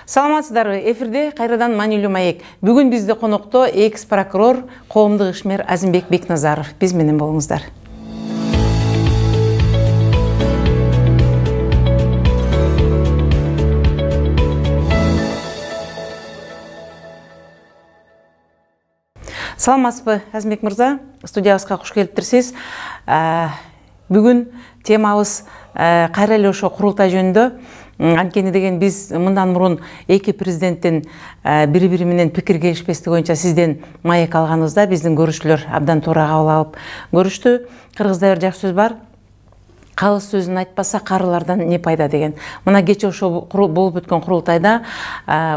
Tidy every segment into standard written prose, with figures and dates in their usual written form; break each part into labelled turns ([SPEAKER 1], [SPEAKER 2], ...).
[SPEAKER 1] Саламатсыздарбы, эфирде кайрадан Маанилүү маек. Бүгүн бизде конокто экс-прокурор, коомдук ишмер Азимбек Бекназаров. Биз менен болуңуздар. Саламатсызбы, Азимбек мырза, студиябызга куш келиптирсиз. Бүгүн темабыз кайра эле ошо курултай жөнүндө. Анткени деген биз мындан мурун эки президенттин бири-бири менен пикир келишпестиги боюнча сизден маек алганыбызда биздин көрүшчүлөр абдан туура кабыл алып көрүштү. Кыргызда бир жакшы сөз бар. Калыс сөзүн айтпаса карылардан не пайда деген. Мына кече ошо болуп өткөн курултайда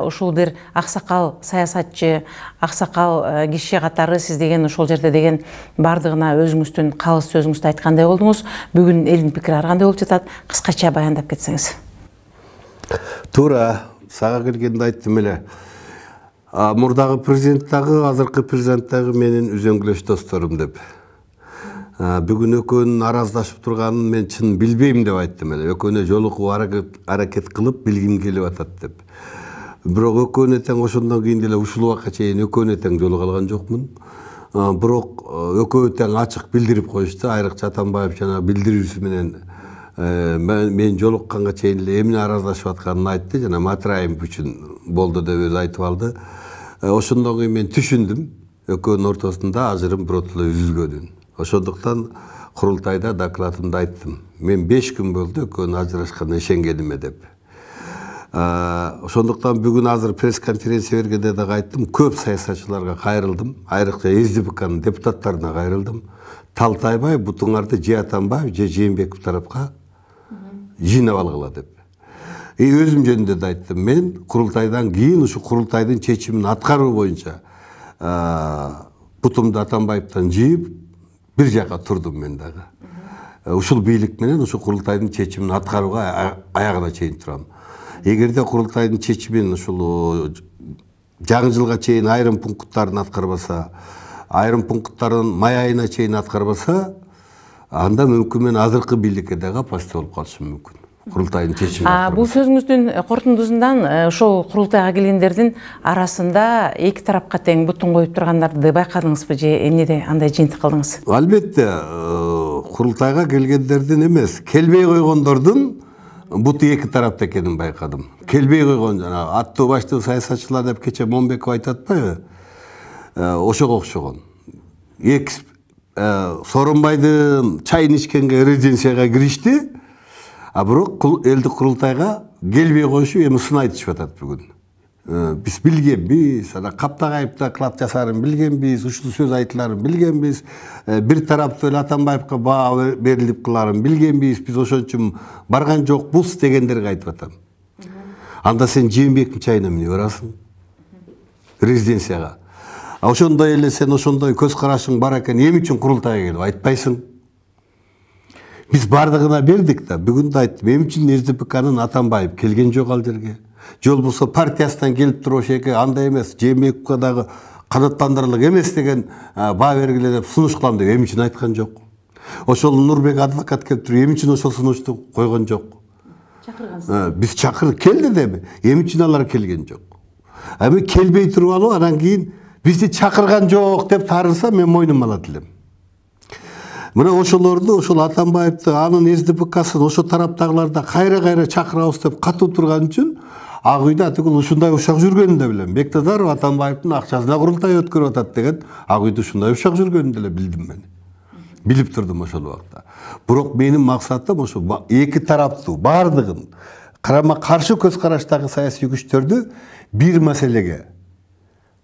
[SPEAKER 1] ушул бир аксакал саясатчы, аксакал киши катары сиз деген ошол жерде деген бардыгына өзүңүздүн калыс сөзүңүздү айткандай болдуңуз. Бүгүн элдин пикири ар кандай болуп жатат? Кыскача баяндап кетсеңиз.
[SPEAKER 2] Туура, сага келгенде айттым эле. Мурдагы президент дагы, азыркы президент дагы менин үзөңгүлөш досторум деп. Бүгүн экөөнүн араздашып турганын мен чын билбейм деп айттым эле. Экөөнө жолугуу аракет кылып билгим келип атат деп. Бирок экөөнө тең ошондон кийин деле ушул убакка чейин экөөнө тең жолуга алган жокмун. Бирок экөө тең ачык билдирип коюшту. Айрыкча Атамбаев жана билдирүүсү менен мен жолукканга чейин эле эмне араздашып атканын айтты, жана Матраим үчүн болду деп өзү айтып алды. Ошондон кийин мен түшүндүм экөөнүн ортосунда ажырым биротоло үзүлгөнүн. Ошондуктан курултайда докладымда айттым. Мен 5 күн болду экөөнүн ажырашканына ишенгениме деп. Ошондуктан бүгүн азыр пресс-конференция бергенде дагы айттым, көп саясатчыларга кайрылдым, айрыкча СДПКнын депутаттарына кайрылдым. Талтайбай бутуңарды же Атамбаев, же Жээнбеков тарапка жыйнап алгыла деп. Өзүм жөнүндө да айттым. Мен курултайдан кийин ушу курултайдын чечимин аткаруу боюнча бутумду Атамбаевден жыйып бир жака турдум мен дагы. Ушул бийлик менен ушу курултайдын чечимин аткарууга аягына чейин турам. Эгерде курултайдын чечимин ушул жаңы жылга чейин айрым пункттарын аткарбаса, айрым пункттарын май айына чейин аткарбаса, анда мүмкүн мен азыркы бийликке дагы опасный болуп калышым мүмкүн. Курултайдын чечимин.
[SPEAKER 1] Бул сөзүңүздүн кортундусундан ошол курултайга келгендердин арасында эки тарапка тең бутун коюп тургандарды байкадыңызбы же эмнеде андай жыйынтык кылдыңыз?
[SPEAKER 2] Албетте, курултайга келгендердин эмес, келбей койгондордун буту эки тарапта экенин байкадым. Келбей койгон жана аттуу баштуу саясатчылар деп кече Момбеков айтып атпайбы? Ошого окшогон. Сооронбайдын чайын ичкенге резиденцияга киришти, а бирок элдик курултайга келбей коюшуп эми сын айтышып атат бүгүн. Биз билгенбиз, Каптагаев доклад жасарын билгенбиз, ушул сөз айтыларын билгенбиз, бир тараптуу эле Атамбаевка баа берилип кыларын билгенбиз, биз ошон үчүн барган жокпуз дегендерге айтып атам. Анда сен Жээнбектин чайына эмне барасың? Резиденцияга. Ошондой эле сен ошондой көз карашың бар экен, эмне үчүн курултайга келип айтпайсың? Биз бардыгына бердик да, бүгүн да айттым, эмне үчүн СДПКнын Атамбаев келген жок ал жерге? Жол болсо партиясынан келип туруп ошеке андай эмес, Жээнбековго дагы канаттандырырлык эмес деген баа бергиле деп сунуш кылам деп эмне үчүн айткан жок? Ошол Нурбек адвокат келип туруп эмне үчүн ошол сунушту койгон жок? Чакыргансыз. Биз келди деби, эмне үчүн алар келген жок? Эми келбей туруп алып, анан кийин бизди чакырган жок деп тарылса, мен мойнума алат элем. Мына ошолорду, ошол Атамбаевди, анын СДПКсын ошо тараптагыларда кайра чакырабыз деп катуу турган үчүн Ак үйдө атыгыл ушундай ушак жүргөнүн да билем. Бекназаров Атамбаевдин акчасына курултай өткөрүп атат деген Ак үйдө ушундай ушак жүргөнүн деле билдим мен. Билип турдум ошол убакта. Бирок менин максатым ошо эки тараптуу бардыгын карама каршы көз караштагы саясий күчтөрдү бир маселеге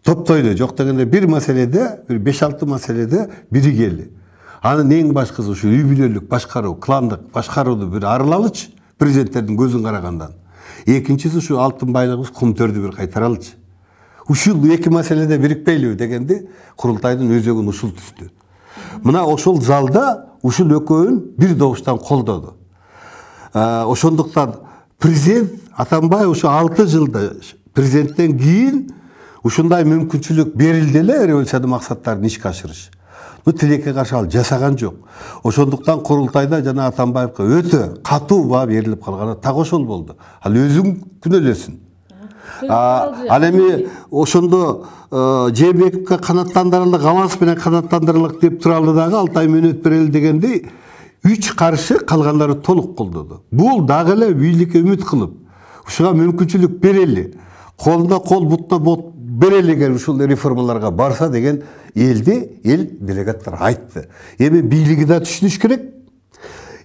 [SPEAKER 2] топтойду. Жок дегенде бир маселеде, бир 5-6 маселеде биригели. Анын эң башкысы ушу үй бүлөлүк башкаруу, кландык башкарууну бир арылалычы президенттердин көзүн карагандан. Экинчиси ушу алтын байлыгыбыз кумтөрдү бир кайтаралычы. Ушул эки маселеде бирикпейлиби дегенде курултайдын өзөгүн ушул түздү. Мына ошол залда ушул экөөнүн бир добуштан колдоду. Ошондуктан президент Атамбаев ушу 6 жылда президенттен кийин ушундай мүмкүнчүлүк берилди эле революциянын максаттарын ишке ашырыш. Тилекке каршы ал жасаган жок. Ошондуктан курултайда жана Атамбаевга өтө катуу баа берилип калганы так ошол болду. Ал өзүң күнөөлөсүн. Ал эми ошондо Жээнбековго канаттандырылык, аванс менен канаттандырылык деп туралы дагы 6 ай мөөнөт берели дегенди 3 каршы, калгандары толук колдоду. Бул дагы эле бийликке үмүт кылып, ушуга мүмкүнчүлүк берели, колуна кол, бутуна бут берели эгер ушул реформаларга барса деген эл делегаттар айтты. Эми бийлиги да түшүнүш керек.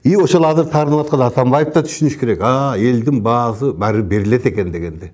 [SPEAKER 2] И ошол азыр таарынып аткан Атамбаев да түшүнүш керек. Элдин баасы баары берилет экен дегенди.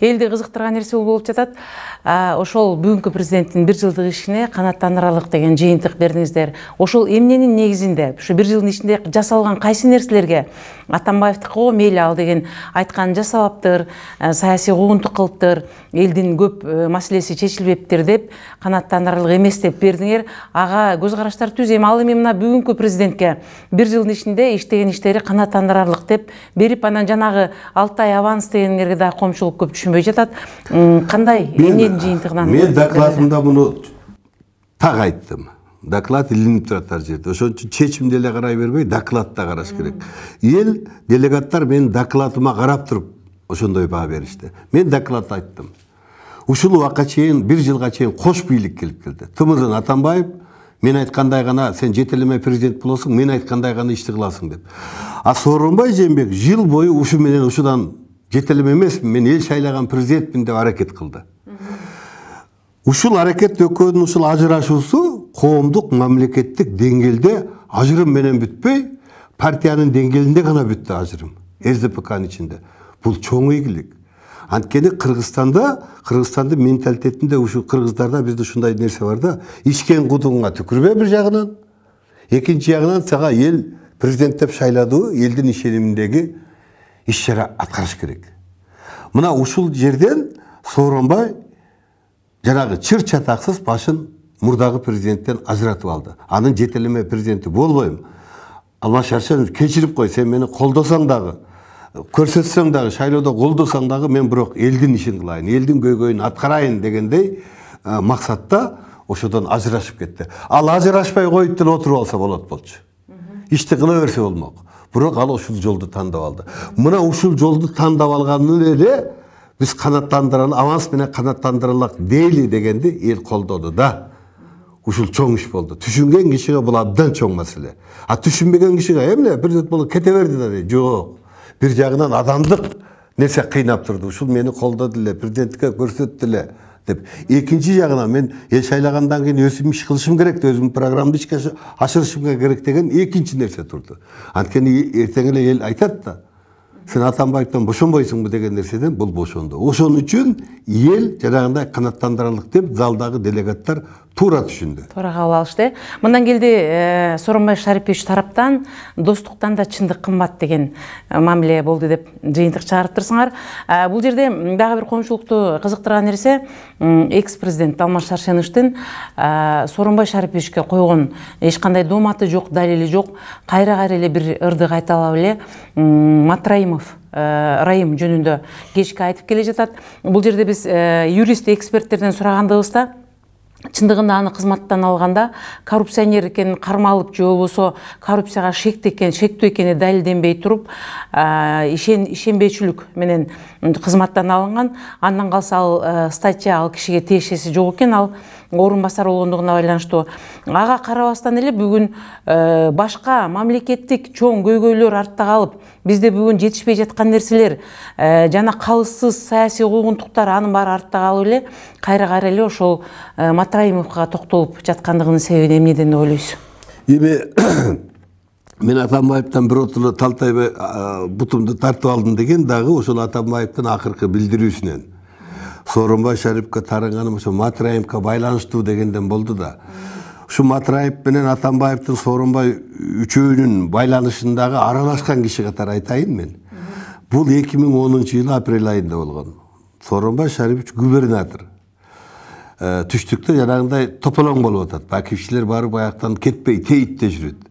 [SPEAKER 1] Элди кызыктырган нерсе бул болуп жатат. Ошол бүгүнкү президенттин 1 жылдык ишине канаттандыралык деген жыйынтык бердиңиздер. Ошол эмненин негизинде, ушу 1 жылдын ичинде жасалган кайсы нерселерге Атамбаевдикы мейли ал деген айтканын жасабаптыр, саясий куугунтук кылыптыр, элдин көп маселеси чечилбептир деп канаттандыралык эмес деп бердиңер. Ага көз караштар түз. Эми ал эми мына бүгүнкү президентке 1 жылдын ичинде иштеген иштери канаттандыралык деп берип, анан жанагы 6 ай аванс дегендерге да коомчулук көп түшүнбөй жатат. Кандай эмненин жыйынтыгынан?
[SPEAKER 2] Мен докладымда муну так айттым. Доклад илинип турат ар жерде. Ошон үчүн чечимди эле карай бербей, докладда караш керек. Эл делегаттар менин докладыма карап туруп ошондой баа беришти. Мен докладта айттым. Ушул убакка чейин 1 жылга чейин кош бийлик келип келди. Тымызын Атамбаев мен айткандай гана сен жетелеме президент болосуң, мен айткандай гана ишти кыласың деп. Сооронбай Жээнбеков жыл бою ушу менен ушудан жетелеме эмесмин, мен эл шайлаган президентмин деп аракет кылды. Ушул аракет экөөнүн ушул ажырашуусу коомдук, мамлекеттик деңгээлде ажырым менен бүтпөй, партиянын деңгээлинде гана бүттү ажырым. СДПКнын ичинде. Бул чоң ийгилик. Анткени Кыргызстандын менталитетинде ушу кыргыздарда бизде ушундай нерсе бар да, ичкен кудуңа түкүрбө бир жагынан, экинчи жагынан сага эл президент деп шайладуу, элдин ишениминдеги иш-чара аткарыш керек. Мына ушул жерден Сооронбай жанагы чыр чатаксыз башын мурдагы президенттен ажыратып алды. Анын жетелеме президенти болбойм. Алмаз Шаршенов кечирип кой, сен мени колдосоң дагы, көрсөтсөң дагы, шайлоодо колдосоң дагы мен бирок элдин ишин кылайын, элдин көйгөйүн аткарайын дегендей максатта ошодон ажырашып кетти. Ал ажырашпай коюп деле отуруп алса болот болчу. Ишти кыла берсе болмок. Бирок ал ушул жолду тандап алды. Мына ушул жолду тандап алганын эле биз канаттандыралы, аванс менен канаттандыралык дейли дегенди эл колдоду да. Ушул чоң иш болду. Түшүнген кишиге бул абдан чоң маселе. Түшүнбөгөн кишиге эмне президент болуп кете берди да дейт. Жок. Бир жагынан адамдык нерсе кыйнап турду. Ушул мени колдоду эле, президентке көрсөттү эле деп. Экинчи жагынан мен эл шайлагандан кийин өзүм иш кылышым керек, өзүмдүн программамды ишке ашырышым керек деген экинчи нерсе турду. Анткени эртең эле эл айтат да, сен Атамбаевден бошонбойсуңбу деген нерседен бул бошонду. Ошон үчүн эл жанагындай канаттандыралык деп залдагы делегаттар туура түшүндү.
[SPEAKER 1] Туура кабыл алышты. Мындан келди Сооронбай Шарипович тараптан достуктан да чындык кымбат деген мамиле болду деп жыйынтык чыгарып турсуңар. Бул жерде дагы бир коомчулукту кызыктырган нерсе, экс-президент Алмаз Шаршеновдун Сооронбай Шариповичке койгон эч кандай дооматы жок, далили жок. Кайра эле бир ырдык айталап эле Матраимов Райым жөнүндө кечке айтып келе жатат. Бул жерде биз юрист эксперттерден сурагандыбызда чындыгында аны кызматтан алганда коррупционер экенин кармалып же болбосо коррупцияга шектүү экени далилденбей туруп ишенбейчүлүк менен кызматтан алынган. Андан калса ал статья ал кишиге тиешеси жок экен, ал орун басар болгондугуна байланыштуу. Ага карабастан эле бүгүн башка мамлекеттик чоң көйгөйлөр артта калып, бизде бүгүн жетишпей жаткан нерселер жана калыссыз саясий куугунтуктар, анын баары артта калып эле кайра эле ошол Матраимовго токтолуп жаткандыгынын себеби эмнеден деп ойлойсуз?
[SPEAKER 2] Эми мен Атамбаевден биротоло талтайбай бутумду тартып алдым деген дагы ошол Атамбаевдин акыркы билдирүүсүнөн. Сооронбай Шариповго тарынганым ошо Матраимовго байланыштуу дегенден болду да. Ушу Матраев менен Атамбаевдин Сооронбай үчөөнүн байланышындагы аралашкан киши катары айтайын мен. Бул 2010-жылы апрель айында болгон. Сооронбай Шарипович губернатор. Түштүктө жанагындай тополоң болуп атат. Бакивчилер баары баяктан кетпей, тейитте жүрөт.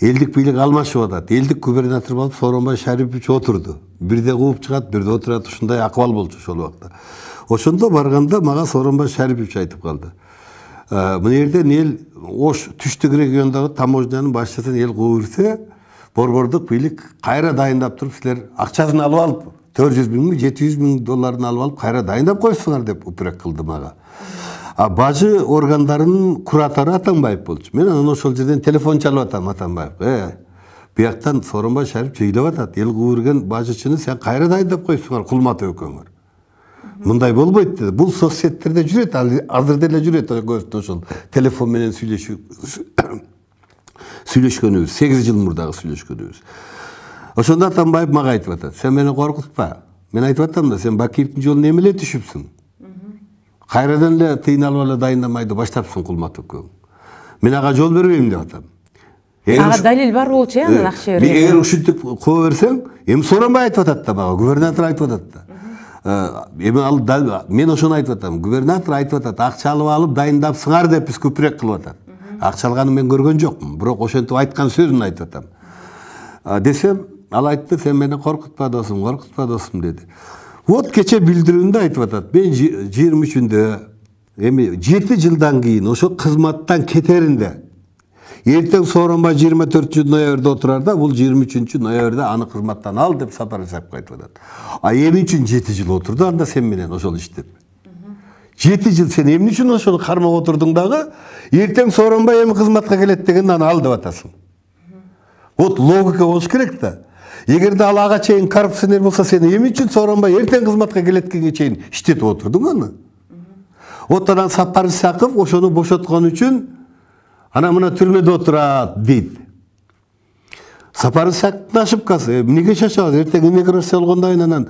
[SPEAKER 2] Элдик бийлик алмашып атат. Элдик губернатор болуп Сооронбай Шарипович отурду. Бирде кууп чыгат, бирде отурат, ушундай акыбал болчу ошол убакта. Ошондо барганда мага Сооронбай Шарипович айтып калды. Мына жерден эл Ош түштүк региондогу таможнянын башчысын эл кууп ирсе, борбордук бийлик кайра дайындап туруп, силер акчасын алып 400 bin mi 700 bin долларын алып алып кайра дайындап койсуңар деп упрек кылды мага. Бажы органдарынын куратору Атамбаев болчу. Мен анан ошол жерден телефон чалып атам Атамбаевге. Бияктан Сооронбай Шарип жыйдап атат. Эл куурген бажычыны сен кайра дайындап койсуңар Кулматов экөөңөр. Мындай болбойт деди. Бул соцсеттерде жүрөт, азыр деле жүрөт ошол телефон менен сүйлөшкөнүбүз, 8 жыл мурдагы сүйлөшкөнүбүз. Ошондо Атамбаев мага айтып атат. Сен мени коркутпа. Мен айтып атам да, сен Бакиевдин жолуна эмеле түшүпсүң? Кайрадан эле тыйналып эле дайындамайды баштапсың Кулматов экөөң. Мен ага жол бербейм деп атам.
[SPEAKER 1] Ага далил бар болчу, анан акча берген.
[SPEAKER 2] Эгер ушинтип коо берсең, эми Сооронбай айтып атат да мага, губернатор айтып атат да. Эми ал мен ошону айтып атам. Губернатор айтып атат, акча алып дайындапсыңар деп биз көпүрөк кылып атат. Акча алганын мен көргөн жокмун, бирок ошентип айткан сөзүн айтып атам. Десем, ал айтты, сен мени коркутпа досум деди. Вот кече билдирүүндө айтып атат. Мен 23-үндө эми 7 жылдан кийин ошо кызматтан кетеринде. Эртең Сооронбай 24-ноябрда отурарда, бул 23-ноябрда аны кызматтан ал деп Сапар Исаковго айтып атат. Эмне үчүн 7 жыл отурду анда сен менен ошол иштеп? 7 жыл сен эмне үчүн ошол кармап отурдуң дагы? Эртең Сооронбай эми кызматка келет деген аны ал деп атасың. Вот логика болуш керек да. Эгерде ал ага чейин коррупционер болсо, сен эмне үчүн Сооронбай эртең кызматка келеткенге чейин иштетип отурдуң аны? Вот анан Сапар Исаков ошону бошоткон үчүн ана мына түрмөдө отурат дейт. Сапар Исаковдун ошибкасы. Эмнеге шашабыз? Эртең иммиграция болгондон кийин анан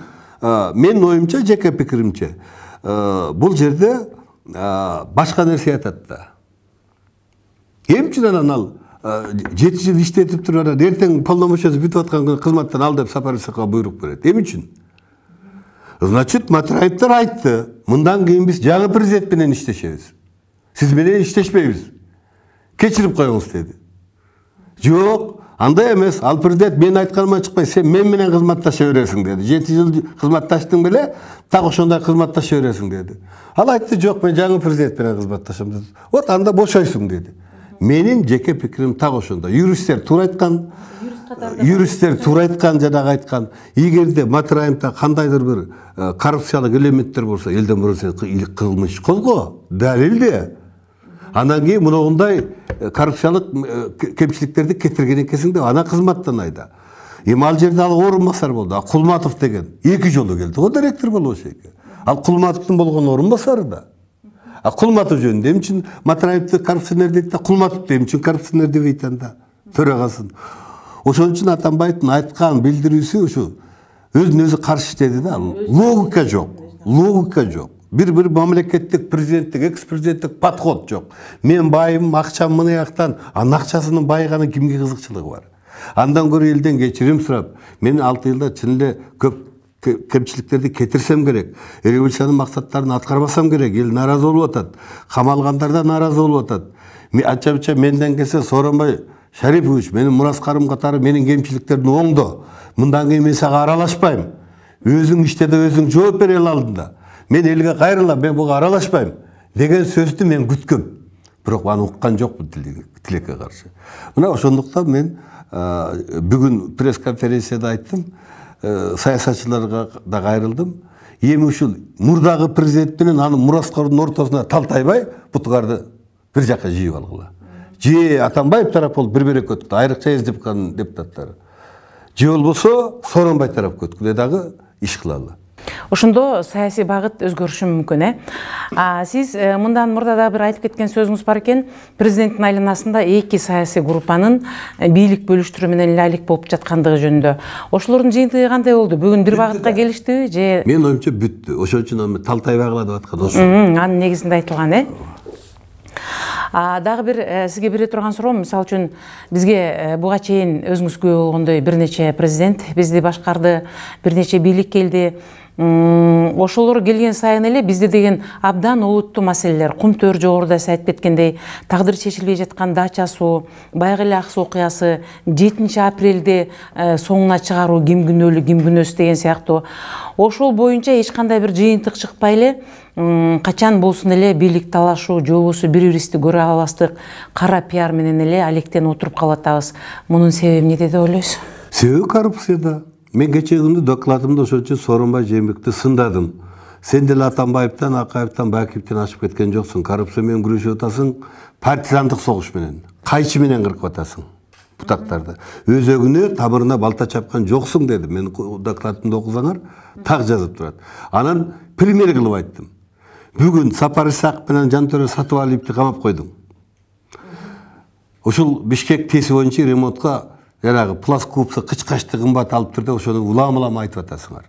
[SPEAKER 2] менин оюмча, жеке пикиримче, бул жерде башка нерсе айтат да. Эмне үчүн анан ал 7 жыл иштетип туруп анан эртең полномочиясы бүтүп аткан күнү кызматтан ал деп Сапар Исаковго буйрук берет. Эмне үчүн? Значит, Матраевдер айтты, мындан кийин биз жаңы президент менен иштешебиз. Сиз менен иштешпейбиз. Кечирип коюңуз деди. Жок, андай эмес. Ал президент мен айтканыма чыкпай, сен мен менен кызматташа бересиң деди. 7 жыл кызматташтың беле, так ошондой кызматташа бересиң деди. Ал айтты, жок, мен жаңы президент менен кызматташам деди. Вот анда бошойсуң деди. Менин жеке пикирим так ошондой. Юристтер туура айткан. Жанагы айткан. Эгерде Матраевда кандайдыр бир коррупциялык элементтер болсо, элден бурун сен кылмыш козго, далилде. Анан кийин мындай коррупциялык кемчиликтерди кетирген экенсиң деп ана кызматтан айда. Эми ал жерде ал орун басар болду. Кулматов деген 2 жолу келди. Го директор болуш экен. Ал Кулматовдун болгон орун басары да. Кулматов жөнүндө эмне үчүн Матраевди коррупционер дейт да, Кулматовду эмне үчүн коррупционер дебейт анда? Төрагасын. Ошон үчүн Атамбаевдин айткан билдирүүсү ушу өзүнө өзү каршы деди да. Логика жок. Bir мамлекеттик президенттик, экс-президенттик подход жок. Мен байым, акчам мына жактан, анын акчасынын байыганы кимге кызыкчылыгы бар? Андан көрө элден кечирим сурап, мен 6 жылда чын эле көп кемчиликтерди кетирсем керек. Революциянын максаттарын аткарбасам керек. Эл наразы болуп атат. Камалгандар да наразы болуп атат. Анча-мынча менден келсе Сооронбай Шарипович, менин мурас карым катары менин кемчиликтердин оңдо. Мындан кийин мен сага аралашпайм. Өзүң иштеде өзүң жооп бере алдында. Мен элге кайрылам, мен буга аралашпайм деген сөздү мен күткөм. Бирок аны уккан жокмун тилекке каршы. Мына ошондуктан мен бүгүн пресс-конференцияда айттым, саясатчыларга да кайрылдым. Эми ушул мурдагы президент менен анын мураскордун ортосуна талтайбай, бутугарды бир жакка жыйып алгыла. Же Атамбаев тарап болуп бир-бирекке өттү, айрыкча СДПКнын депутаттары. Же болбосо Сооронбай тарапка өткүлө дагы иш кылалы.
[SPEAKER 1] Ошондо саясий багыт өзгөрүшү мүмкүн, Сиз мындан мурда да бир айтып кеткен сөзүңүз бар экен, президенттин айланасында 2 саясий группанын бийлик бөлүштүрүү менен эле алек болуп жаткандыгы жөнүндө. Ошолордун жыйынтыгы кандай болду? Бүгүн бир багытка келиштиби же?
[SPEAKER 2] Мен оюмча бүттү. Ошон үчүн талтайбагыла деп аткан ошо.
[SPEAKER 1] Анын негизинде айтылган, Дагы бир сизге бере турган суроо, мисалы үчүн бизге буга чейин өзүңүз күбө болгондой бир нече президент бизди башкарды, бир нече бийлик келди. Ошолор келген сайын эле бизде деген абдан олуттуу маселелер, кум төр жогоруда сиз айтып кеткендей, тагдыр чечилбей жаткан дача суу, баягы эле Ак суу окуясы, 7 апрелде соңуна чыгаруу, ким күнөөлүү, ким күнөөсүз деген сыяктуу. Ошол боюнча эч кандай бир жыйынтык чыкпай эле, качан болсун эле бийлик талашуу, же болбосо бири-бирибизди көрө албастык кара пиар менен эле алектен отуруп калып атабыз. Мунун себеби эмнеде деп ойлойсуз?
[SPEAKER 2] Себеби коррупцияда. Мен кече күнү докладымда ошончо Сооронбай Жээнбековди сындадым. Сен деле Атамбаевден, Акаевден, Бакиевден ашып кеткен жоксуң. Коррупция менен күрөшүп атасың, партизандык согуш менен, кайчы менен кыркып атасың бутактарды. Өзөгүнө, тамырына балта чапкан жоксуң дедим. Мен докладымда окусаңар, так жазып турат. Анан пример кылып айттым. Бүгүн Сапар Исаков менен Жантөре Сатыбалиевди камап койдум. Ушул Бишкек теси боюнча ремонтко жанагы пласкупсы кычкачты кымбат алып турду, ошону улам-улам айтып атасыңар.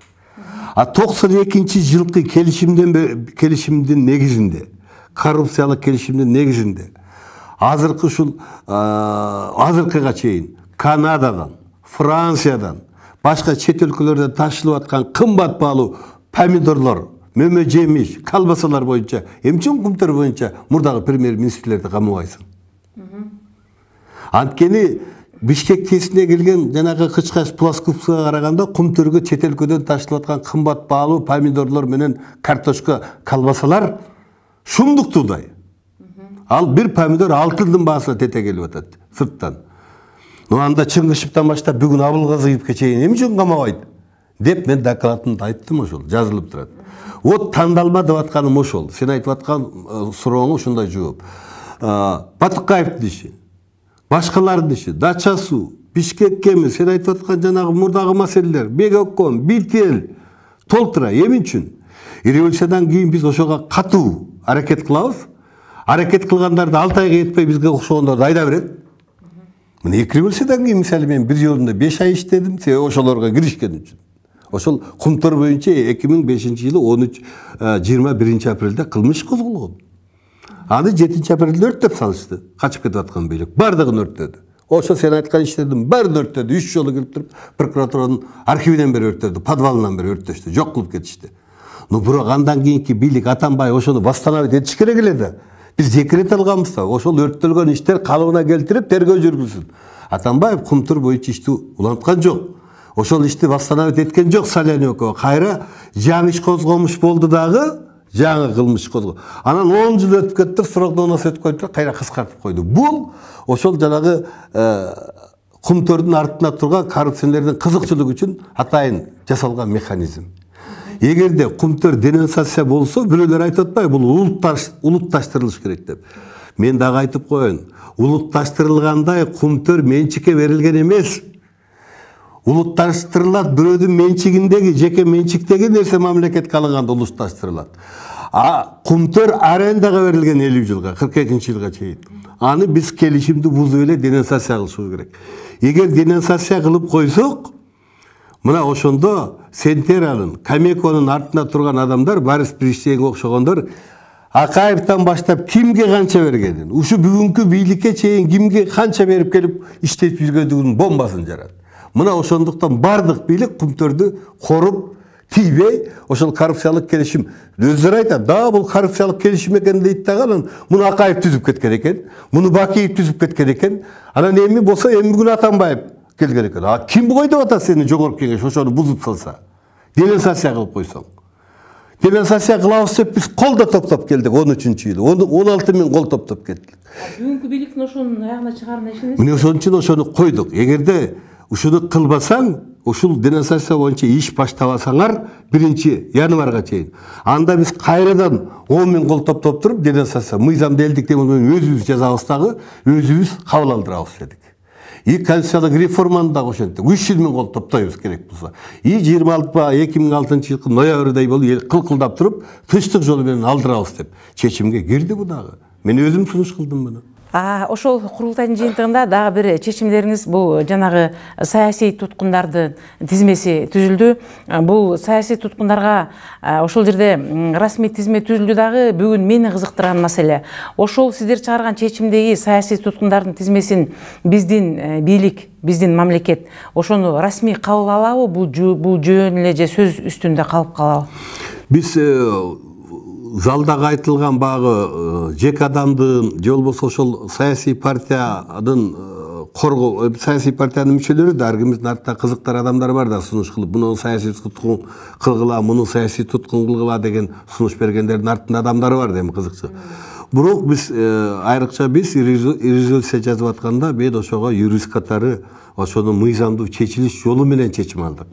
[SPEAKER 2] А 92-жылкы келишимдин негизинде, коррупциялык келишимдин негизинде, азыркы ушул азыркыга чейин Канададан, Франциядан, башка чет өлкөлөрдөн ташылып аткан кымбат баалуу помидорлор, мөмө жемиш, колбасалар боюнча, эмчен кумтөр боюнча мурдагы премьер-министрлерди камабайсың. Анткени Бишкек тесине келген жанагы кычкач пласкупсага караганда кумтөргө чет өлкөдөн ташылып аткан кымбат баалуу помидорлор менен картошка, колбасалар шумдук туудай. Ал бир помидор алтындын баасына тете келип атат сырттан. Анда Чыңгышевден баштап бүгүн Абылгазыевге чейин эмне үчүн камабайт деп мен докладымда айттым, ошол жазылып турат. Вот тандалма деп атканым ошол. Сен айтып аткан сурооңо ушундай жооп. Батыкаевдин иши, башкалардын иши, Дача суу, Бишкек кеми, сен айтып аткан жанагы мурдагы маселелер, Бегокон, Бител толтура эмне үчүн? Революциядан кийин биз ошого катуу аракет кылабыз. Аракет кылгандарды 6 айга жетпей бизге окшогондорду айда берет. Мына 2 революциядан кийин мисалы мен бир жолунда 5 ай иштедим, себеби ошолорго киришкен үчүн. Ошол кумтөр боюнча 2005-жылы 21 апрелде кылмыш козголгон. Аны 7 апрелде өрттөп салышты. Качып кетип аткан бийлик бардыгын өрттөдү. Ошо сен айткан иштердин баарын өрттөдү. 3 жолу келип туруп прокуратуранын архивинен бери өрттөдү, подвалынан бери өрттөштү, жок кылып кетишти. Но бирок андан кийинки бийлик Атамбаев ошону восстановить этиш керек эле да. Биз декрет алганбыз да, ошол өрттөлгөн иштер калыбына келтирип тергөө жүргүзсүн. Атамбаев кумтур боюнча ишти уланткан жок. Ошол ишти восстановить эткен жок Салянёкова. Кайра жаңы иш козгомуш болду дагы, жаңы кылмыш козго. Анан 10 жыл өтүп кетти, срокдон өтүп койду, кайра кыскартып койду. Бул ошол жанагы кумтөрдүн артына турган коррупционерлердин кызыкчылыгы үчүн атайын жасалган механизм. Эгерде кумтөр денонсация болсо, бирөөлөр айтып атпайбы, бул улутташтырылыш керек деп. Мен дагы айтып коеюн. Улутташтырылгандай кумтөр менчикке берилген эмес. Улутташтырылат бирөөдүн менчигиндеги, жеке менчиктеги нерсе мамлекетке алынганда улутташтырылат. Кумтөр арендага берилген 50 жылга, 42-жылга чейин. Аны биз келишимди бузуп эле денонсация кылышыбыз керек. Эгер денонсация кылып койсок, мына ошондо Сентеранын, Камеконун артына турган адамдар, Борис Пришченге окшогондор, Акаевден баштап кимге канча бергенин, ушу бүгүнкү бийликке чейин кимге канча берип келип иштеп жүргөндүгүнүн бомбасын жарат. Мына ошондуктан бардык бийлик кумтөрдү коруп, тийбей, ошол коррупциялык келишим. Өздөрү айтат, да бул коррупциялык келишим экен дейт дагы, муну Акаев түзүп кеткен экен, муну Бакиев түзүп кеткен экен. Анан эми болсо эми бүгүн Атамбаев келген экен. Ким кой деп атат сени жогорку кеңеш ошону бузуп салса? Денонсация кылып койсоң. Денонсация кылабыз деп биз колдо топтоп келдик 13-жылы. 16 миң кол топтоп кеттик.
[SPEAKER 1] Бүгүнкү бийликтин ошонун аягына чыгарына ишенесиз?
[SPEAKER 2] Мына ошон үчүн ошону койдук. Эгерде ушуну кылбасаң, ушул денонсация боюнча иш баштабасаңар 1-январга чейин. Анда биз кайрадан 10 миң кол топтоп туруп денонсация мыйзамды элдик деп өзүбүз жазабыз дагы, өзүбүз кабыл алдырабыз дедик. Конституциялык реформаны дагы ошентип 300 миң кол топтойбуз керек болсо. 2006-жылкы ноябрдай болуп эл кылкылдап туруп, тынчтык жолу менен алдырабыз деп чечимге кирди бу дагы. Мен өзүм сунуш кылдым муну.
[SPEAKER 1] Ошол курултайдын жыйынтыгында дагы бир чечимдериңиз бул жанагы саясий туткундардын тизмеси түзүлдү. Бул саясий туткундарга ошол жерде расмий тизме түзүлдү дагы. Бүгүн мени кызыктырган маселе ошол сиздер чыгарган чечимдеги саясий туткундардын тизмесин биздин бийлик, биздин мамлекет ошону расмий кабыл алабы? Бул жөн эле же сөз үстүндө калып калабы?
[SPEAKER 2] Биз залдагы айтылган багы жеке адамдын же болбосо ошол саясий партиянын коргоо, саясий партиянын мүчөлөрү да ар кимдин артында кызыктар адамдар бар да сунуш кылып, муну саясий туткун кылгыла, муну саясий туткун кылгыла деген сунуш бергендердин артында адамдары бар эми кызыкчы. Бирок биз айрыкча биз резолюция жазып атканда мен ошого юрист катары ошону мыйзамдуу чечилиш жолу менен чечим алдык.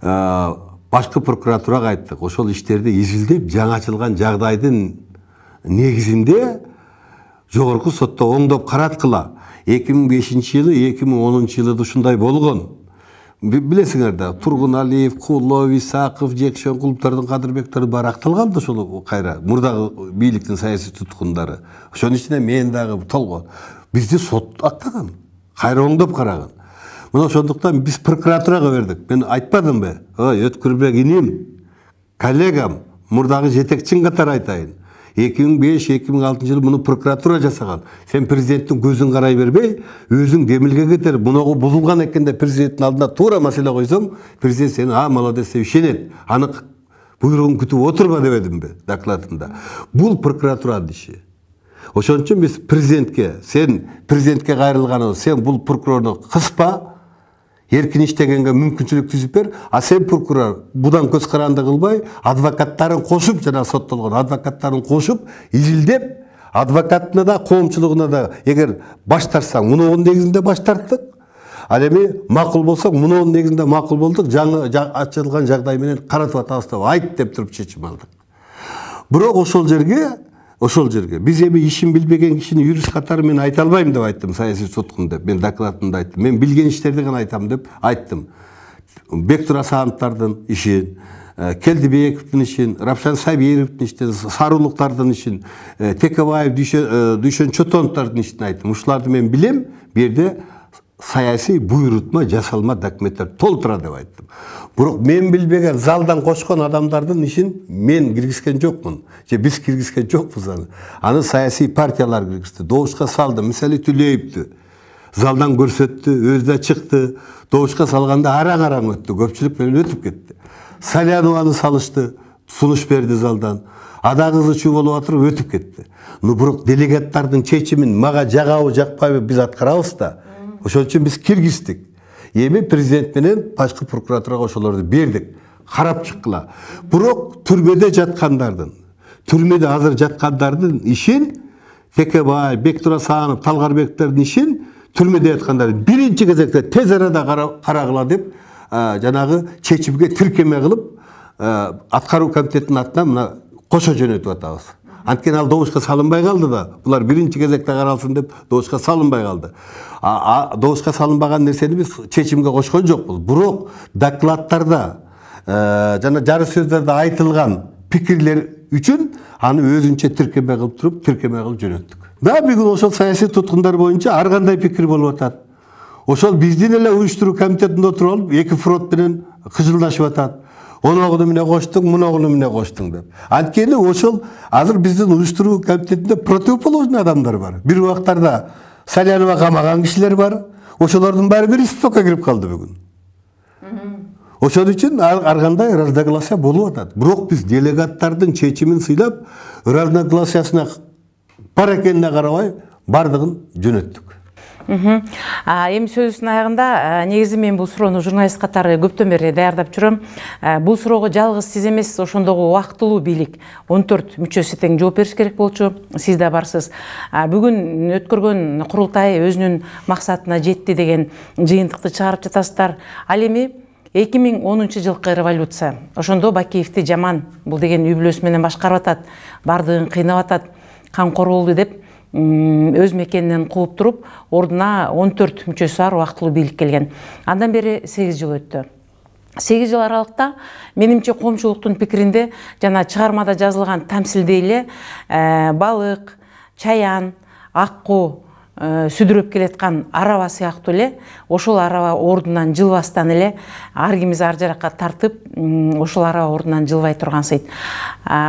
[SPEAKER 2] башкы прокуратурага айттык. Ошол иштерди изилдеп, жаңачылган жагдайдын негизинде жогорку сотто оңдоп караткыла. 2005-жылы, 2010-жылы ушундай болгон. Билесиңер да, Тургун Алиев, Кулов, Исаков, Жекшен Кулуптардын кадырбектери бар акталган да ошол кайра мурдагы бийликтин саясий туткундары. Ошонун ичинде мен дагы толго. Бизди сот актаган, кайра оңдоп караган. Мына ошондуктан биз прокуратурага бердик. Мен айтпадымбы? Өткүрбек иним, коллегам, мурдагы жетекчиң катары айтайын. 2005-2006 жылы муну прокуратура жасаган. Сен президенттин көзүн карай бербей, өзүң демилге кетирип, мунугу бузулган экен деп президенттин алдына туура маселе койсоң, президент сени молодец деп ишенет. Аны буйругун күтүп отурба дебедимби докладында. Бул прокуратуранын иши. Ошон үчүн биз сен президентке кайрылганы, сен бул прокурорду кыспа, эркин иштегенге мүмкүнчүлүк түзүп бер, а сен прокурор будан көз каранды кылбай, адвокаттарын кошуп, жана соттолгон адвокаттарын кошуп, изилдеп, адвокатына да, коомчулугуна да эгер баш тартсаң, мунун негизинде баш тарттык. Ал эми макул болсок, мунун негизинде макул болдук, жаңы ачылган жагдай менен каратып атабыз деп айт деп туруп чечим алдык. Бирок ошол жерге биз эми ишин билбеген кишини юрист катары мен айта албайм деп айттым, саясий туткун деп. Мен докладымда айттым. Мен билген иштерди гана айтам деп айттым. Бектур Асановдун ишин, Келдибековдун ишин, Рапшан Сабировдун ишин, Сарулуктардын ишин, Текебаев, Дүйшөн Чотоновдун ишин айттым. Ушуларды мен билем, бу жерде саясий буйрутма, жасалма документтер толтура деп айттым. Бирок мен билбеген залдан кошкон адамдардын ишин мен киргизген жокмун. Же биз киргизген жокпуз аны. Аны саясий партиялар киргизди. Добушка салды. Мисалы Түлеевди залдан көрсөттү, өзү да чыкты. Добушка салганда араң-араң өттү. Көпчүлүк менен өтүп кетти. Салянованы салышты, сунуш берди залдан. Ада кызы чуу болуп атырып өтүп кетти. Бирок делегаттардын чечимин мага жагабы, жакпайбы биз аткарабыз да. Ошон үчүн биз киргиздик. Эми президент менен башкы прокуратурага ошолорду бердик. Карап чыккыла. Бирок түрмөдө азыр жаткандардын ишин, Текебаев, Бектур Асанов, Талгарбектердин ишин түрмөдө жаткандарды биринчи кезекте тез арада карагыла деп жанагы чечимге тиркеме кылып, аткаруу комитетинин атынан мына кошо жөнөтүп атабыз. Анткени ал добушка салынбай калды да. Булар биринчи кезекте каралсын деп добушка салынбай калды. Добушка салынбаган нерсени биз чечимге кошкон жокпуз. Бирок докладтарда жана жары сөздөрдө айтылган пикирлер үчүн аны өзүнчө тиркеме кылып жөнөттүк. Да бүгүн ошол саясий туткундар боюнча ар кандай пикир болуп атат. Ошол биздин эле уюштуруу комитетинде отуруп, эки фронт менен кыжылдашып атат. Оногуну эмне коштуң, муногуну эмне коштуң деп. Анткени ошол азыр биздин уюштуруу комитетинде противоположный адамдар бар. Бир убактарда Салянова камаган кишилер бар. Ошолордун баары бир истокко кирип калды бүгүн. Ошон үчүн ар кандай разногласия болуп атат. Бирок биз делегаттардын чечимин сыйлап, разногласиясына бар экенине карабай бардыгын жөнөттүк.
[SPEAKER 1] Эми сөзүбүздүн аягында негизи мен бул суроону журналист катары көптөн бери даярдап жүрөм. Бул суроого жалгыз сиз эмес, ошондогу убактылуу бийлик 14 мүчөсү тең жооп бериш керек болчу. Сиз да барсыз. Бүгүн өткөргөн курултай өзүнүн максатына жетти деген жыйынтыкты чыгарып жатасыздар. Ал эми 2010 жылкы революция. Ошондо Бакиевди жаман бул деген үй бүлөсү менен башкарып атат, бардыгын кыйнап атат, камкор болду деп өз мекенинен кууп туруп, ордуна 14 мүчөсү бар убактылуу бийлик келген. Андан бери 8 жыл өттү. 8 жыл аралыкта менимче коомчулуктун пикиринде жана чыгармада жазылган тамсилдей эле балык, чаян, акку сүдүрөп келаткан араба сыяктуу эле ошол араба ордунан жылбастан эле ар кимиз ар жакка тартып ошол араба ордунан жылбай тургансыйт.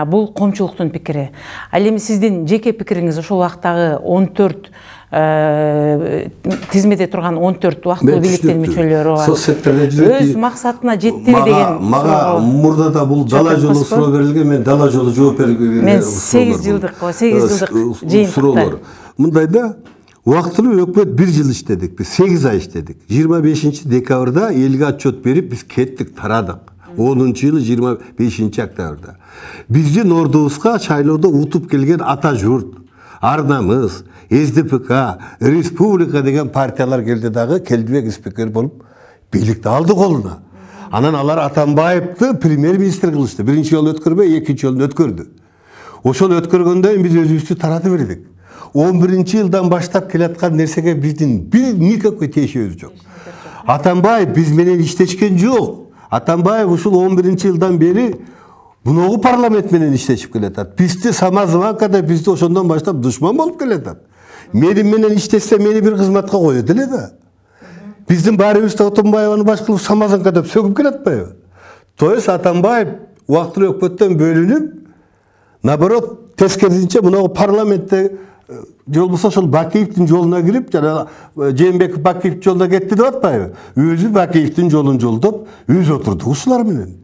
[SPEAKER 1] Бул коомчулуктун пикири. Ал эми сиздин жеке пикириңиз ошол убактагы 14 тизмеде турган 14 убактылуу бийликтин мүчөлөрү бар. Өз максатына жеттиби деген
[SPEAKER 2] мага мурдада бул дала жолу суроо берилген, мен дала жолу жооп берген.
[SPEAKER 1] Мен 8 жылдык
[SPEAKER 2] жыйынтыкта. Мындайда убактылуу өкмөт 1 жыл иштедик, биз 8 ай иштедик. 25 декабрда элге отчет берип биз кеттик, тарадык. 10-жылы 25 октябрда. Биздин ордубузга шайлоодо утуп келген ата журт, Ар намыс, СДПК, Республика деген партиялар келди дагы, Келдибек спикер болуп бийликти алды колуна. Анан алар Атамбаевди премьер-министр кылышты. Биринчи жолу өткөрбөй, экинчи жолу өткөрдү. Ошол өткөргөндөн кийин биз өзүбүздү таратып бердик. 11-жылдан баштап келаткан нерсеге биздин бир никакой тиешебиз жок. Атамбаев биз менен иштешкен жок. Атамбаев ушул 11-жылдан бери муногу парламент менен иштешип келатат. Бизди самозванкада бизди ошондон баштап душман болуп келатат. Мени менен иштесе мени бир кызматка коет эле да. Биздин баарыбызды Отунбаеваны баш кылып самозванка деп сөгүп келатпайбы? То есть Атамбаев убактылуу өкмөттөн бөлүнүп, наоборот, тескерисинче муногу парламентте жол болсо ошол Бакиевдин жолуна кирип, жана Жээнбеков Бакиев жолуна кетти деп атпайбы? Өзү Бакиевдин жолун жолдоп, өзү отурду ушулар менен.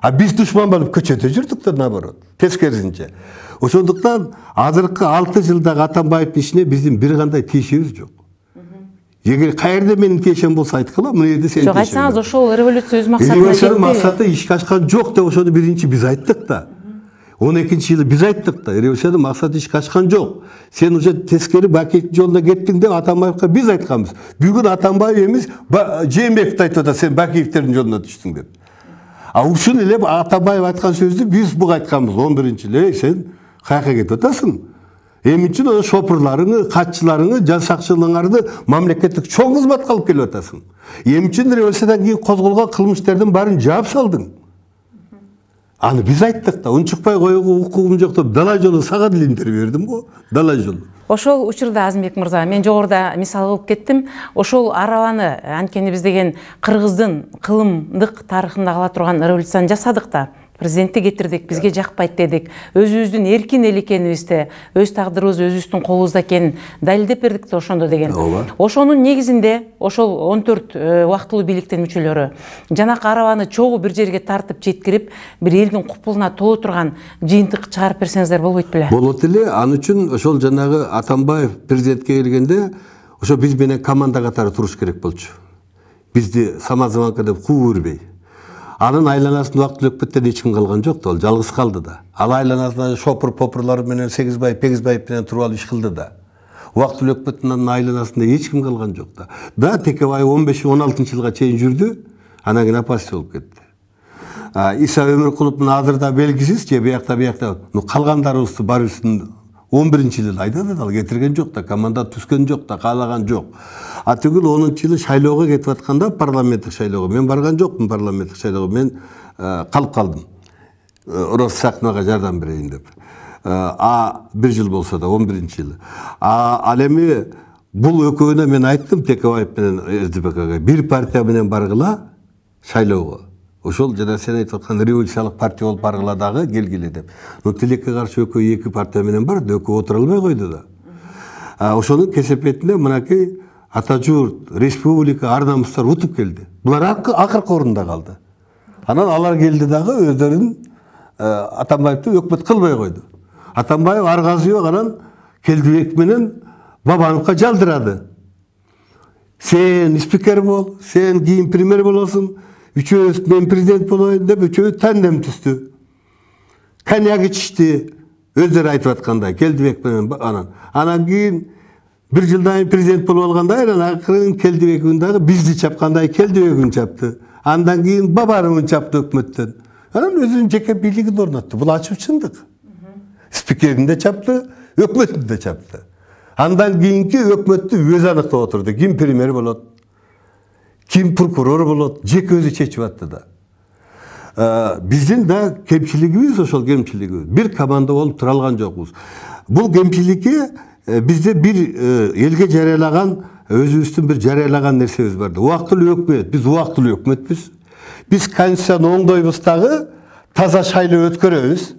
[SPEAKER 2] А биз душман болуп көчөдө жүрдүк да, наоборот, тескерисинче. Ошондуктан азыркы 6 жылдагы Атамбаевдин ишине биздин бир кандай тиешебиз жок. Эгер каерде менин тиешем болсо айткыла, мына жерде сен тиешең.
[SPEAKER 1] Жок, айтсаңыз, ошол революция өз максатына жетти.
[SPEAKER 2] Революциянын максаты ишке ашкан жок деп ошону биринчи биз айттык да. 12-жылы биз айттык да, революциянын максаты ишке ашкан жок. Сен уже тескери Бакиевдин жолуна кеттиң деп Атамбаевга биз айтканбыз. Бүгүн Атамбаев эмес, Жээнбеков айтып атат, сен Бакиевдин жолуна түштүң деп. А ушун эле Атамбаев айткан сөздү биз буга айтканбыз 11-жылы. Сен каяка кетип атасың? Эми үчүн шопурларыңы, катчыларыңы, жан сакчылыгыңарды мамлекеттик чоң кызматка алып келип атасың. Эми үчүн революциядан кийин козголгон кылмыштардын баарын жаап салдың. Аны биз айттык да, унчукпай коюуга укугум жок деп дала жолу сага дилимдер бердим го, дала жолу.
[SPEAKER 1] Ошол учурда Азымбек мырза, мен жогоруда мисал кылып кеттим. Ошол араланы, анткени биз деген кыргыздын кылымдык тарыхында кала турган революцияны жасадык да. Президентти кетирдик, бизге жакпайт дедик. Өзүбүздүн эркин эл экенибизди, өз тагдырыбыз өзүбүздүн колубузда экенин далилдеп бердик да ошондо деген. Ошонун негизинде ошол 14 убактылуу бийликтин мүчөлөрү жанакы арабаны чогуу бир жерге тартып жеткирип, бир элдин купулуна толо турган жыйынтык чыгарып берсеңиздер болбойт беле?
[SPEAKER 2] Болот эле. Ал үчүн ошол жанагы Атамбаев президентке келгенде ошо биз менен команда катары туруш керек болчу. Бизди самозванка деп кууп бербей. Анын айланасында убактылуу өкмөттөн эч ким калган жок да, ал жалгыз калды да. Ал айланасында шопур-попурлар менен Сегизбаев, Пегизбаев менен туруп алып иш кылды да. Убактылуу өкмөттүн айланасында эч ким калган жок да. Да, Текебаев 15-16-жылга чейин жүрдү, анан кийин опасный болуп кетти. Иса Өмүркулов мына азырда белгисиз, же биякта, калгандарыбызды баарыбыздын 11-жылы айдады да, кетирген жок да, команда түскөн жок да, каалаган жок. А түгүл 10-жылы шайлоого кетип атканда, парламенттик шайлоого мен барган жокмун, парламенттик шайлоого мен калып калдым. Орос Сакмага жардам берейин деп. Бир жыл болсо да, 11-жылы. Ал эми бул экөөнө мен айттым Текебаев менен СДПКга, бир партия менен баргыла шайлоого. Ошол жана сен айтып аткан революциялык партия болуп баргыла дагы келгиле деп. Но тилекке каршы экөө эки партия менен барды, экөө отура албай койду да. Ошонун кесепетинде мынакей Атажурт, республика, ар намустар утуп келди. Булар акыркы орунда калды. Анан алар келди дагы өздөрүн Атамбаевди өкмөт кылбай койду. Атамбаев аргазып анан Келдибек менен Бабановго жалдырады. Сен спикер бол, сен кийин премьер болосуң, үчөөбүз мен президент болоюн деп үчөө тандем түздү. Коньяк ичишти, өздөрү айтып аткандай, Келдибек менен анан кийин бир жылдан кийин президент болуп алганда, анан акырын Келдибекин дагы бизди чапкандай Келдибекин чапты. Андан кийин Бабановун чапты өкмөттөн. Анан өзүнүн жеке бийлигин орнотту. Бул ачык чындык. Спикерин да чапты, өкмөтүн да чапты. Андан кийинки өкмөттү өзү аныктап отурду. Ким премьер болот, ким прокурор болот, жеке өзү чечип атты да. Биздин да кемчилигибиз ошол кемчилигибиз. Бир команда болуп тура алган жокпуз. Бул кемчиликке бизде бир элге жарыялаган, өзүбүздүн бир жарыялаган нерсебиз бар да. Убактылуу өкмөт, биз убактылуу өкмөтпүз. Биз конституцияны оңдойбуз дагы, таза шайлоо өткөрөбүз.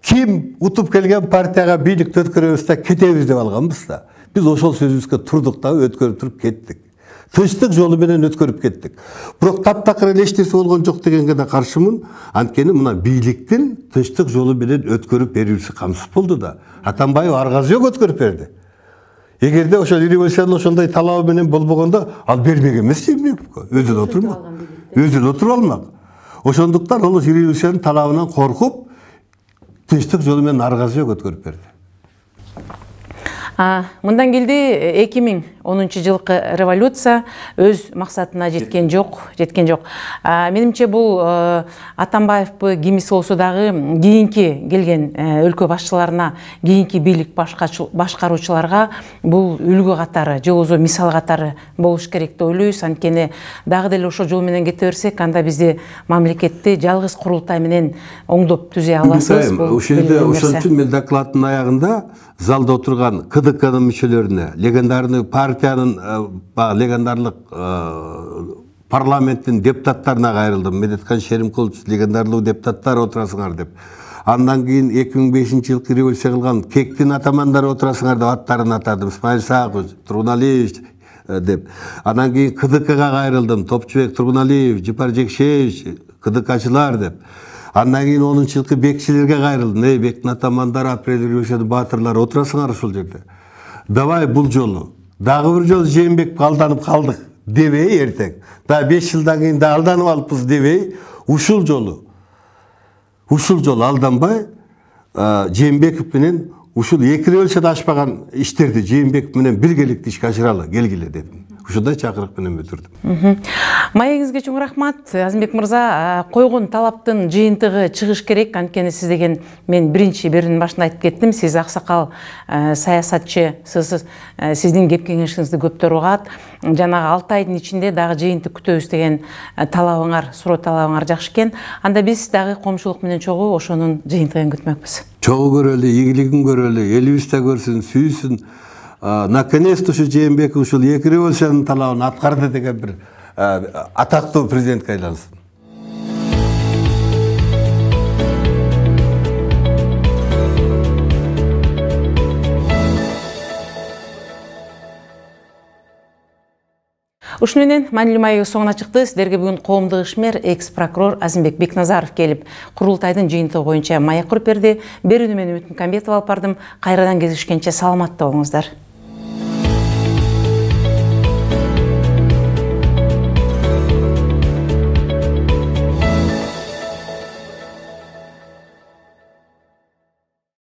[SPEAKER 2] Ким утуп келген партияга бийликти өткөрөбүз да кетебиз деп алганбыз да. Биз ошол сөзүбүзгө турдук да, өткөрүп туруп кеттик. Тынчтык жолу менен өткөрүп кеттик. Бирок таптакыр эле эч нерсе болгон жок дегенге да каршымын. Анткени мына бийликтин тынчтык жолу менен өткөрүп берүүсү камсыз болду да. Атамбаев аргазып өткөрүп берди. Эгерде ошол революциянын ошондой талабы менен болбогондо, ал бермек эмес Жээнбековго. Өзү да отурмак. Өзү да отуруп алмак. Ошондуктан ал революциянын талабынан коркуп, тынчтык жолу менен аргазып өткөрүп берди.
[SPEAKER 1] Мындан келди 2010 10 жылкы революция өз максатына жеткен жок. Менимче бул Атамбаевпы кимиси болсо дагы кийинки келген өлкө башчыларына, кийинки бийлик башкаруучуларга бул үлгү катары, же болбосо мисал катары болуш керек деп ойлойбуз. Анткени дагы деле ошол жол менен кете берсек, анда бизди мамлекетти жалгыз курултай менен оңдоп түзө аласыз.
[SPEAKER 2] Ошол үчүн мен докладдын аягында залда отурган КДКнын мүчөлөрүнө, легендарный партиянын легендарлык парламенттин депутаттарына кайрылдым. Медеткан Шеримкулович, легендарлуу депутаттар отурасыңар деп. Андан кийин 2005 жылкы революция кылган кектин атамандары отурасыңар деп аттарын атадым. Исмаил Сааков, Тургуналиевич деп. Андан кийин КДКга кайрылдым. Топчубек Тургуналиев, Жапар Жекшевич, КДКчылар деп. Андан кийин 10 жылкы бекчилерге кайрылдым. Бектин атамандары, апрель революциянын баатырлары отурасыңар ушул жерде. Давай бул жолу дагы бир жолу Жээнбековго алданып калдык дебей эртең. Да 5 жылдан кийин да алданып алыппыз дебей, ушул жолу алданбай Жээнбеков менен ушул 2 революцияда ашпаган иштерди Жээнбеков менен биргеликте ишке ашыралы, келгиле дедим. Ушундай чакырык менен бүтүрдүм.
[SPEAKER 1] Маегиңизге чоң рахмат. Азимбек мырза, койгон талаптын жыйынтыгы чыгыш керек. Анткени сиз деген мен берүүнүн башында айтып кеттим. Сиз аксакал саясатчы, сиздин кеп кеңешиңизди көптөр угат. Жанагы 6 айдын ичинде дагы жыйынтык күтөбүз деген талабыңар, суроо талабыңар жакшы экен. Анда биз дагы коомчулук менен чогуу ошонун жыйынтыгын күтмөкпүз.
[SPEAKER 2] Чогуу көрөлү, ийгилигин көрөлү, элибиз да көрсүн, сүйсүн. Наконец-то ушу Жээнбеков ушул 2 революциянын талабын аткарды деген бир атактуу президентке айлансын.
[SPEAKER 1] Ушуну менен маанилүү маегибиз соңуна чыкты. Сиздерге бүгүн коомдук ишмер, экс-прокурор Азимбек Бекназаров келип, курултайдын жыйынтыгы боюнча маек куруп берди. Берүүнү мен Үмүт Мукамбетова алып бардым. Кайрадан кездешкенче саламатта болуңуздар.